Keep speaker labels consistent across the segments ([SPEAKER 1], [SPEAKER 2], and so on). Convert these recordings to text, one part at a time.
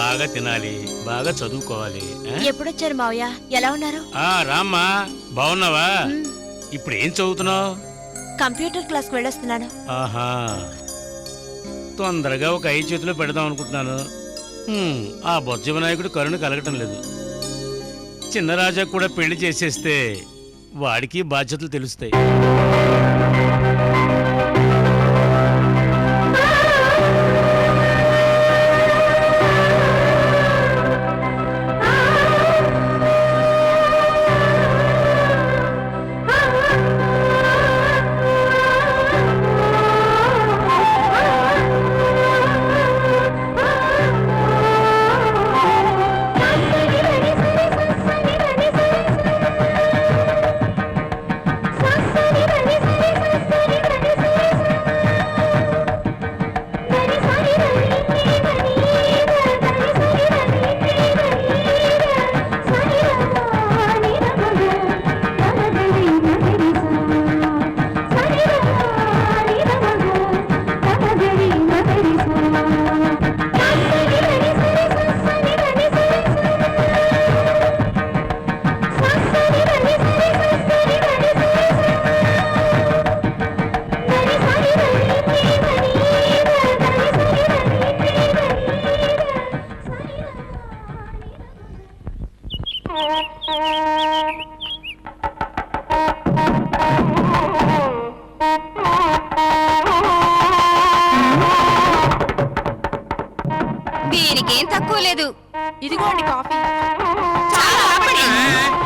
[SPEAKER 1] బాగా తినాలి, బాగా చదువుకోవాలి.
[SPEAKER 2] ఎప్పుడొచ్చారు మావయ్య? ఎలా ఉన్నారు?
[SPEAKER 1] రామ్మా, బాగున్నావా? ఇప్పుడు ఏం చదువుతున్నావు?
[SPEAKER 2] కంప్యూటర్ క్లాస్కి వెళ్ళొస్తున్నాను.
[SPEAKER 1] ఆహా, తొందరగా ఒక 5 చేతిలో పెడదాం అనుకుంటున్నాను. ఆ బొజ్జ వినాయకుడు కరుణ కలగటం లేదు. చిన్న రాజా కూడా పెళ్లి చేసేస్తే వాడికి బాధ్యతలు తెలుస్తాయి.
[SPEAKER 3] దీనికేం తక్కువ లేదు.
[SPEAKER 2] ఇదిగోండి కాఫీ.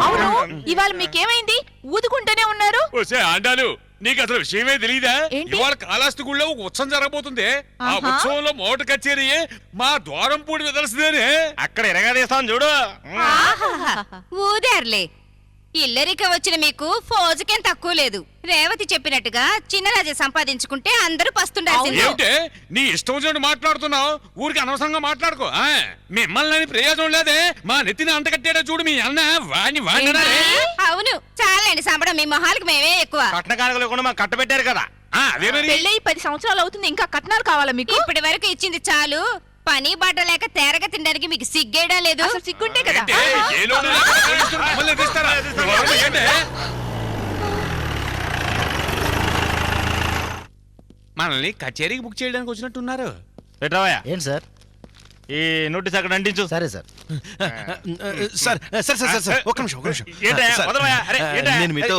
[SPEAKER 2] అవును, ఇవాళ మీకేమైంది? ఊదుకుంటూనే ఉన్నారు.
[SPEAKER 4] ఆండాలు, నీకు అసలు విషయమే తెలియదా?
[SPEAKER 2] ఏంటి?
[SPEAKER 4] ఇవాళ కాళహస్తి గుళ్ళో ఒక ఉత్సవం జరగబోతుంది. ఆ
[SPEAKER 2] ఆహా.
[SPEAKER 4] ఉత్సవంలో మోట కచేరీ మా ద్వారంపూడి వెదలసిందేనే.
[SPEAKER 5] అక్కడ ఎరగదీస్తాను చూడు.
[SPEAKER 3] ఊదారులే. ఇల్లరిక వచ్చిన మీకు ఫోజుకేం తక్కువ లేదు. రేవతి చెప్పినట్టుగా చిన్నరాజు సంపాదించుకుంటే అందరూ పస్తుండాల్సిందే.
[SPEAKER 4] ఏమిటే నీ ఇష్టం వచ్చినట్టు మాట్లాడుతున్నావు? ఊరికి అనవసరంగా మాట్లాడుకో. మిమ్మల్ని ప్రయోజనం లేదే. మా నెత్తిని అంటకట్టాడో చూడు మీ అన్న. వాణ్ణి
[SPEAKER 3] అవును, చాలండి సంబడం. మీ మొహాలకు మేమే ఎక్కువ.
[SPEAKER 5] కట్న కానుకలు కూడా మాకు కట్ట పెట్టారు కదా.
[SPEAKER 4] అదే మరి.
[SPEAKER 2] పెళ్ళై 10 సంవత్సరాలు అవుతుంది, ఇంకా కట్నాలు కావాలా మీకు?
[SPEAKER 3] ఇప్పటి వరకు ఇచ్చింది చాలు. పని బాట లేక తేరగ తినడానికి మీకు సిగ్గేయడం లేదు.
[SPEAKER 2] అసలు సిగ్గుంటే కదా.
[SPEAKER 4] ఏంటే? ఏ లోటు లేకుండా పోలీసులు మమ్మల్ని ఎదిరిస్తారా? ఏంటే? మనల్ని కచేరీకి బుక్ చేయడానికి వచ్చినట్టున్నారు.
[SPEAKER 5] పెట్టరావయ్యా.
[SPEAKER 6] ఏంటి సార్?
[SPEAKER 5] ఈ నోటీస్ అక్కడ అంటించు.
[SPEAKER 6] సరే sir.
[SPEAKER 7] Sir sir sir sir sir ఒక్క నిమిషం.
[SPEAKER 5] ఏంటయ్యా?
[SPEAKER 7] సార్,
[SPEAKER 5] వదలవయ్యా. అరే, ఏంటయ్యా?
[SPEAKER 7] నేను మీతో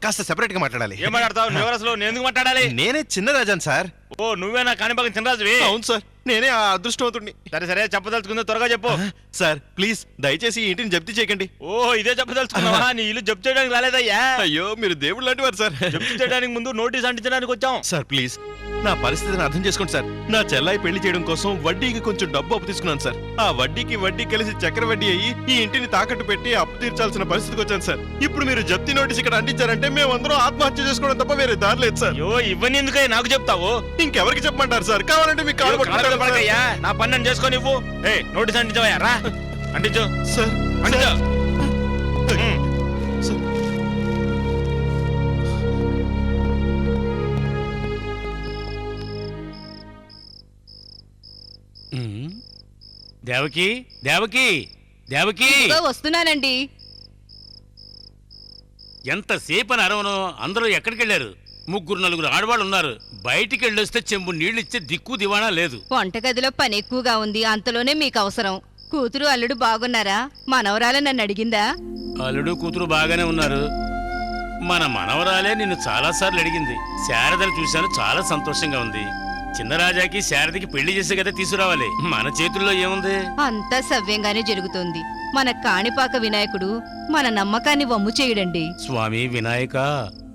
[SPEAKER 7] కాస్త సెపరేట్ గా మాట్లాడాలి.
[SPEAKER 5] ఏం మాట్లాడతావు? నువ్వు అసలు నేను ఎందుకు మాట్లాడాలి?
[SPEAKER 7] నేనే చిన్న రాజాను సార్.
[SPEAKER 5] ఓ, నువ్వేనా కాణిపాకం చిన్నరాజువి?
[SPEAKER 7] అవును సార్, నేనే ఆ అదృష్టవంతుడిని.
[SPEAKER 5] సరే సరే, చెప్పదలుచుకుందో త్వరగా చెప్పు.
[SPEAKER 7] సార్ ప్లీజ్ దయచేసి ఈ ఇంటిని జప్తీ చేయకండి.
[SPEAKER 5] ఓ, ఇదే చెప్పదలుచుకున్నావా? నీ ఇల్లు జప్తు చేయడానికి రాలేదయ్యా.
[SPEAKER 7] అయ్యో, మీరు దేవుడు లాంటి వారు సార్.
[SPEAKER 5] జప్తు చేయడానికి ముందు నోటీస్ అంటించడానికి వచ్చాం.
[SPEAKER 7] సార్ ప్లీజ్ నా పరిస్థితిని అర్థం చేసుకోండి సార్. నా చెల్లాయి పెళ్లి చేయడం కోసం వడ్డీకి కొంచెం డబ్బు అప్పు తీసుకున్నాను సార్. ఆ వడ్డీకి వడ్డీ కలిసి చక్కెర వడ్డీ అయ్యి ఈ ఇంటిని తాకట్టు పెట్టి అప్పు తీర్చాల్సిన పరిస్థితికి వచ్చాను సార్. ఇప్పుడు మీరు జప్తీ నోటీస్ ఇక్కడ అంటించారంటే మేమందరం ఆత్మహత్య చేసుకోవడం తప్ప వేరే దారి లేదు సార్.
[SPEAKER 5] అయ్యో, ఇవన్నీ ఎందుకయ్యా నాకు చెప్తావు?
[SPEAKER 7] ఇంకెవరికి చెప్పమంటారు సార్? కావాలంటే మీకు కాలు పట్టుకుంటాను సార్.
[SPEAKER 5] పడకయ్యా, నా పని నన్ను చేసుకో నువ్వు. ఏ, నోటీస్ అంటించవయ్యా. రా అంటించు.
[SPEAKER 7] సార్
[SPEAKER 5] అంటించు.
[SPEAKER 1] దేవకి, దేవకి, దేవకి,
[SPEAKER 3] ఇదిగో వస్తున్నానండి.
[SPEAKER 1] ఎంతసేపు అని అరవను? అందరూ ఎక్కడికి వెళ్ళారు? 3-4 ఆడవాళ్ళు ఉన్నారు. బయటికి వెళ్ళొస్తే చెంబు నీళ్ళిచ్చే దిక్కు దివాణా లేదు.
[SPEAKER 3] వంటగదిలో పని ఎక్కువగా ఉంది, అంతలోనే మీకు అవసరం. కూతురు అల్లుడు బాగున్నారా? మనవరాలు నన్ను అడిగిందా?
[SPEAKER 1] అల్లుడు కూతురు బాగానే ఉన్నారు. మన మనవరాలే నిన్ను చాలాసార్లు అడిగింది. శారదను చూశాను, చాలా సంతోషంగా ఉంది. చిన్నరాజాకి శారదకి పెళ్లి చేసే కదా తీసుకురావాలి. మన చేతుల్లో ఏముంది?
[SPEAKER 3] అంతా సవ్యంగానే జరుగుతోంది. మన కాణిపాక వినాయకుడు మన నమ్మకాన్ని వమ్ము చేయడండి.
[SPEAKER 1] స్వామి వినాయక,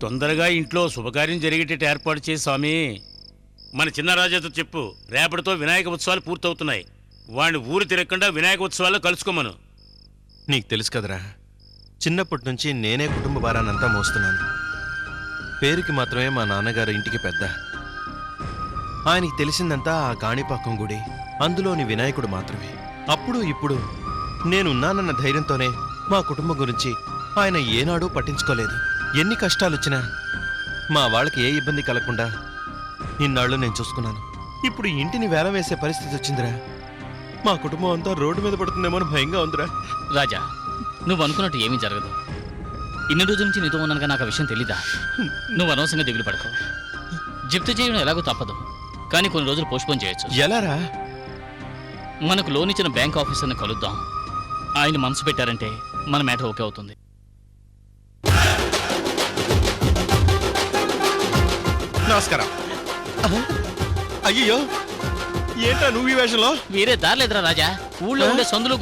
[SPEAKER 1] తొందరగా ఇంట్లో శుభకార్యం జరిగేటట్టు ఏర్పాటు చేయి స్వామి. మన చిన్నరాజాతో చెప్పు, రేపటితో వినాయక ఉత్సవాలు పూర్తవుతున్నాయి. వాడిని ఊరు తిరగకుండా వినాయక ఉత్సవాల్లో కలుసుకోమను.
[SPEAKER 7] నీకు తెలుసు కదరా, చిన్నప్పటి నుంచి నేనే కుటుంబ భారాన్నంతా మోస్తున్నాను. పేరుకి మాత్రమే మా నాన్నగారు ఇంటికి పెద్ద. ఆయనకి తెలిసిందంతా ఆ కాణిపాకం గుడి, అందులోని వినాయకుడు మాత్రమే. అప్పుడు ఇప్పుడు నేనున్నానన్న ధైర్యంతోనే మా కుటుంబం గురించి ఆయన ఏనాడూ పట్టించుకోలేదు. ఎన్ని కష్టాలొచ్చినా మా వాళ్ళకి ఏ ఇబ్బంది కలగకుండా ఇన్నాళ్ళు నేను చూసుకున్నాను. ఇప్పుడు ఇంటిని వేలం వేసే పరిస్థితి వచ్చిందిరా. మా కుటుంబం అంతా రోడ్డు మీద పడుతుందేమో అని భయంగా ఉందిరా.
[SPEAKER 6] రాజా, నువ్వు అనుకున్నట్టు ఏమీ జరగదు. ఇన్ని రోజుల నుంచి నీతో ఉన్నానుగా నాకు ఆ విషయం తెలీదా? నువ్వు అనవసరంగా దిగులు పడకు. జప్తు చేయడం ఎలాగో తప్పదు, కానీ కొన్ని రోజులు పోస్ట్పోన్ చేయొచ్చు.
[SPEAKER 7] ఎలారా?
[SPEAKER 6] మనకు లోన్ ఇచ్చిన బ్యాంక్ ఆఫీసర్ని కలుద్దాం. ఆయన మనసు పెట్టారంటే మన మ్యాటర్ ఓకే అవుతుంది.
[SPEAKER 7] నమస్కారం. అయ్యో, ఏంటా నువ్వు ఈ వేషంలో?
[SPEAKER 6] వేరే దారి లేదురా రాజా. ఊళ్ళో ఉండే సందులు